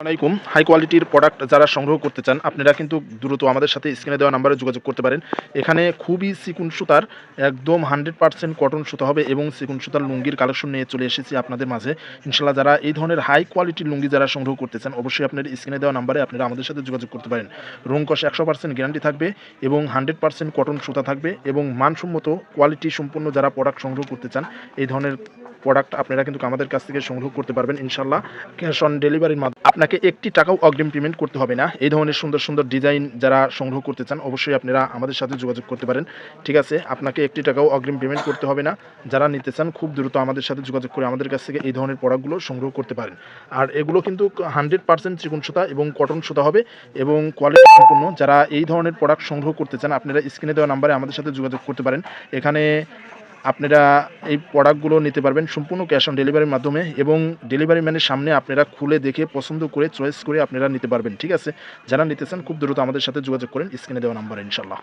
আসসালামাইকুম। হাই কোয়ালিটির প্রোডাক্ট যারা সংগ্রহ করতে চান আপনারা কিন্তু দ্রুত আমাদের সাথে স্ক্রিনে দেওয়া নাম্বারে যোগাযোগ করতে পারেন। এখানে খুবই চিকন সুতার একদম 100% কটন সুতা হবে এবং চিকন সুতার লুঙ্গির কালেকশন নিয়ে চলে এসেছি আপনাদের মাঝে। ইনশাআল্লাহ যারা এই ধরনের হাই কোয়ালিটির লুঙ্গি যারা সংগ্রহ করতে চান অবশ্যই আপনার স্ক্রিনে দেওয়া নাম্বারে আপনারা আমাদের সাথে যোগাযোগ করতে পারেন। রং কস 100% গ্যারান্টি থাকবে এবং 100% কটন সুতা থাকবে এবং মানসম্মত কোয়ালিটি সম্পন্ন যারা প্রোডাক্ট সংগ্রহ করতে চান এই ধরনের প্রোডাক্ট আপনারা কিন্তু আমাদের কাছ থেকে সংগ্রহ করতে পারবেন ইনশাআল্লাহ। ক্যাশ অন ডেলিভারির মাধ্যমে আপনাকে একটি টাকাও অগ্রিম পেমেন্ট করতে হবে না। এই ধরনের সুন্দর সুন্দর ডিজাইন যারা সংগ্রহ করতে চান অবশ্যই আপনারা আমাদের সাথে যোগাযোগ করতে পারেন। ঠিক আছে, আপনাকে একটি টাকাও অগ্রিম পেমেন্ট করতে হবে না। যারা নিতে চান খুব দ্রুত আমাদের সাথে যোগাযোগ করে আমাদের কাছ থেকে এই ধরনের প্রোডাক্টগুলো সংগ্রহ করতে পারেন। আর এগুলো কিন্তু 100% চিকন সুতা এবং কটন সুতা হবে এবং কোয়ালিটি সম্পন্ন। যারা এই ধরনের প্রোডাক্ট সংগ্রহ করতে চান আপনারা স্ক্রিনে দেওয়া নাম্বারে আমাদের সাথে যোগাযোগ করতে পারেন। এখানে আপনারা এই প্রোডাক্টগুলো নিতে পারবেন সম্পূর্ণ ক্যাশ অন ডেলিভারির মাধ্যমে এবং ডেলিভারি ম্যানের সামনে আপনারা খুলে দেখে পছন্দ করে চয়েস করে আপনারা নিতে পারবেন। ঠিক আছে, যারা নিতে চান খুব দ্রুত আমাদের সাথে যোগাযোগ করেন স্ক্রিনে দেওয়া নাম্বারে ইনশাআল্লাহ।